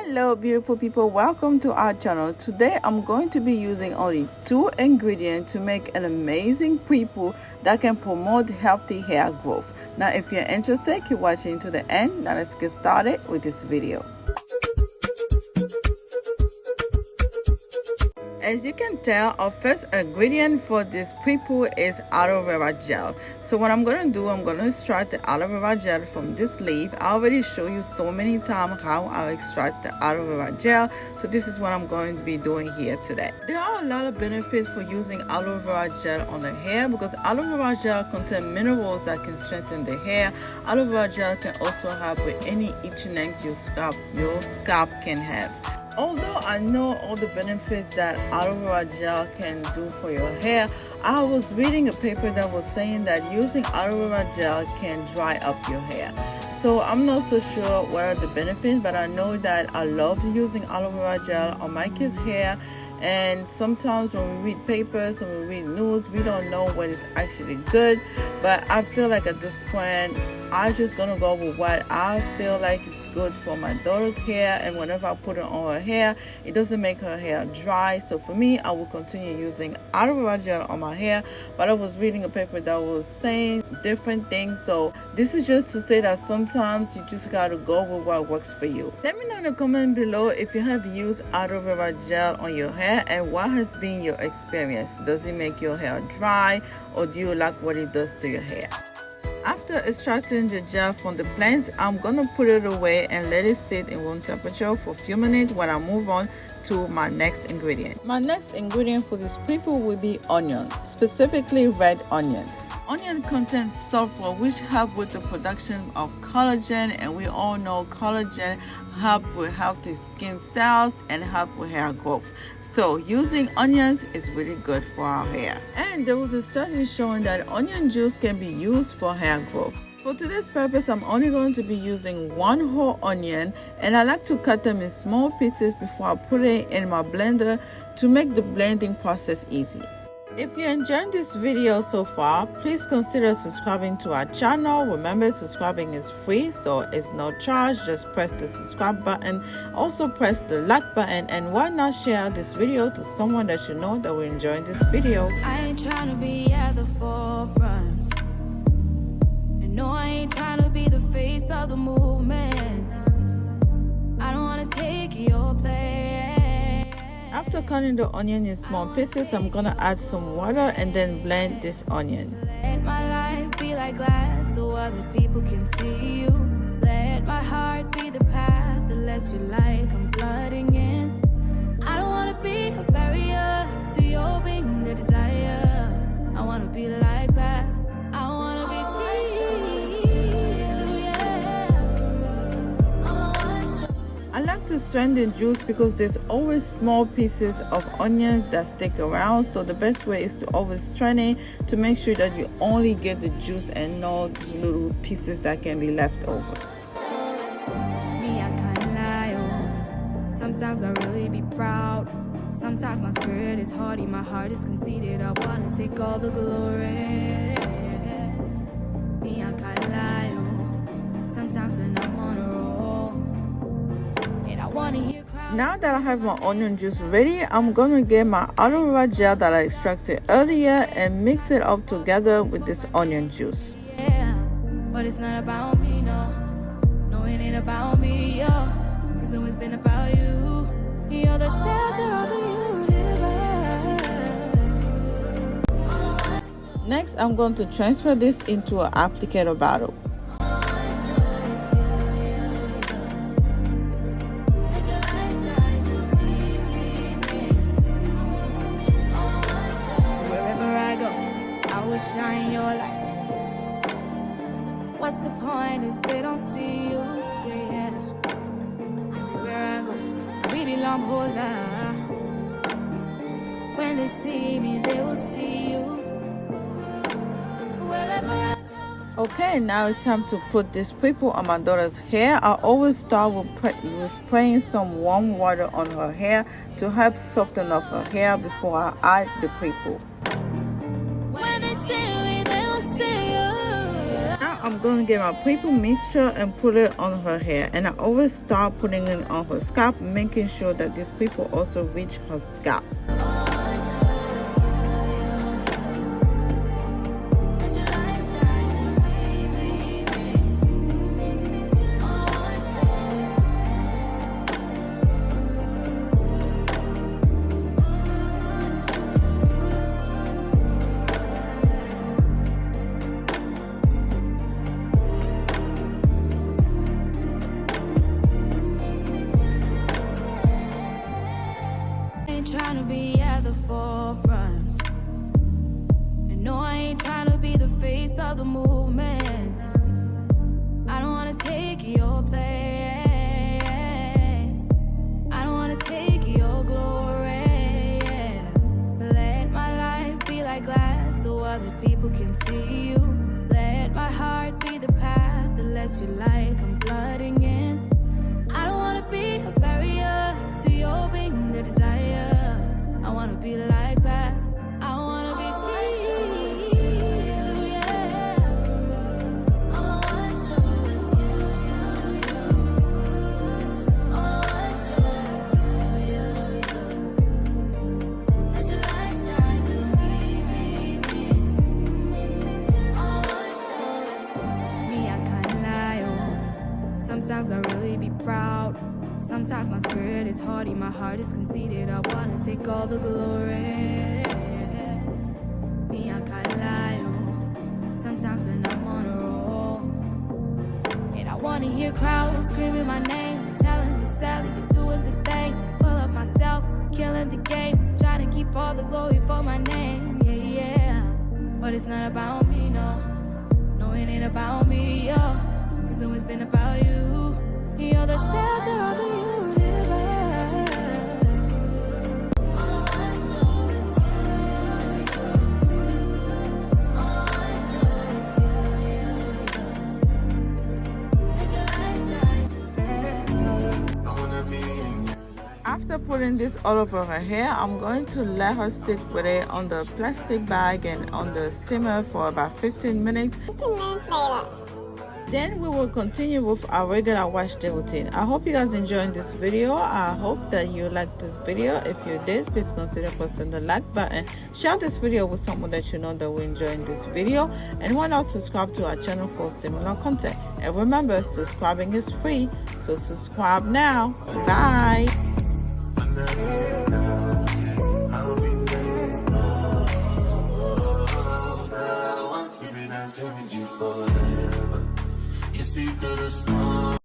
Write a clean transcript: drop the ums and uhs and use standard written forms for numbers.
Hello beautiful people, welcome to our channel. Today I'm going to be using only 2 ingredients to make an amazing pre-poo that can promote healthy hair growth. Now if you're interested, keep watching to the end. Now let's get started with this video. As you can tell, our first ingredient for this pre-poo is aloe vera gel. So what I'm going to do, I'm going to extract the aloe vera gel from this leaf. I already showed you so many times how I extract the aloe vera gel. So this is what I'm going to be doing here today. There are a lot of benefits for using aloe vera gel on the hair because aloe vera gel contains minerals that can strengthen the hair. Aloe vera gel can also help with any itching your scalp can have. Although I know all the benefits that aloe vera gel can do for your hair, I was reading a paper that was saying that using aloe vera gel can dry up your hair. So I'm not so sure what are the benefits, but I know that I love using aloe vera gel on my kids' hair. And sometimes when we read papers and we read news, we don't know what is actually good. But I feel like at this point, I'm just gonna go with what I feel like is good for my daughter's hair, and whenever I put it on her hair, it doesn't make her hair dry. So for me, I will continue using aloe vera gel on my hair. But I was reading a paper that was saying different things, so this is just to say that sometimes you just gotta go with what works for you. Let me know in the comment below if you have used aloe vera gel on your hair and what has been your experience. Does it make your hair dry, or do you like what it does to your hair? After extracting the gel from the plants, I'm gonna put it away and let it sit in room temperature for a few minutes while I move on to my next ingredient. My next ingredient for this pre-poo will be onions, specifically red onions. Onion contains sulfur, which help with the production of collagen, and we all know collagen help with healthy skin cells and help with hair growth. So using onions is really good for our hair. And there was a study showing that onion juice can be used for hair growth. For today's purpose, I'm only going to be using 1 whole onion, and I like to cut them in small pieces before I put it in my blender to make the blending process easy. If you're enjoying this video so far, please consider subscribing to our channel. Remember, subscribing is free, so it's no charge. Just press the subscribe button. Also press the like button, and why not share this video to someone that you know that will enjoy this video. I ain't trying to be at the forefront. No, I ain't trying to be the face of the movement. I don't want to take your place. After cutting the onion in small pieces, I'm gonna add some water and then blend this onion. Let my life be like glass so other people can see you. Let my heart be the path that lets your light come flooding in. I don't want to be a barrier to your being the desire. I want to be like glass. I want to be I like to strain the juice because there's always small pieces of onions that stick around, so the best way is to always strain it to make sure that you only get the juice and no little pieces that can be left over. Me, I can't lie, oh. Sometimes I really be proud. Sometimes my spirit is haughty, my heart is conceited. I wanna take all the glory. Me, I can't lie, oh. Sometimes when I'm on a roll, now that I have my onion juice ready, I'm gonna get my aloe vera gel that I extracted earlier and mix it up together with this onion juice. Yeah, but it's not about me, no. No, it ain't about me, yo. It's always been about you. You're the center of the universe. Next, I'm going to transfer this into an applicator bottle. Shine your light. What's the point if they don't see you? Yeah, yeah. Everywhere I go, I really long hold on. When they see me, they will see you. Wherever I go. Okay, now it's time to put this pre-poo on my daughter's hair. I always start with spraying some warm water on her hair to help soften up her hair before I add the pre-poo. I'm going to get my purple mixture and put it on her hair, and I always start putting it on her scalp, making sure that this purple also reach her scalp. Trying to be at the forefront, and no, I ain't trying to be the face of the movement. I don't wanna take your place, I don't wanna take your glory, yeah. Let my life be like glass so other people can see you. Let my heart be the path that lets your light come flooding in. I don't wanna be a barrier to your being the desire. I wanna be like glass. I wanna be free. Yeah. All I wanna show is you. All I show is you. Let your light shine through me. All I show is me. I can't lie. Oh. Sometimes I really be proud. Sometimes my spirit is haughty, my heart is conceited. I wanna take all the glory. Me, I can't lie. Oh. Sometimes when I'm on a roll, and I wanna hear crowds screaming my name, telling me, Sally, you're doing the thing. Pull up myself, killing the game, trying to keep all the glory for my name. Yeah. But it's not about me, no. No, it ain't about me, yo. It's always been about you. You're the center of the universe. All I show is you. All I show is you. Let your light shine. I wanna be in your life. After putting this all over her hair, I'm going to let her sit with it on the plastic bag and on the steamer for about 15 minutes. 15 minutes later. Then we will continue with our regular wash day routine. I hope you guys enjoyed this video. I hope that you liked this video. If you did, please consider pressing the like button. Share this video with someone that you know that will enjoy this video, and why not subscribe to our channel for similar content. And remember, subscribing is free, so subscribe now. Bye. See through the storm.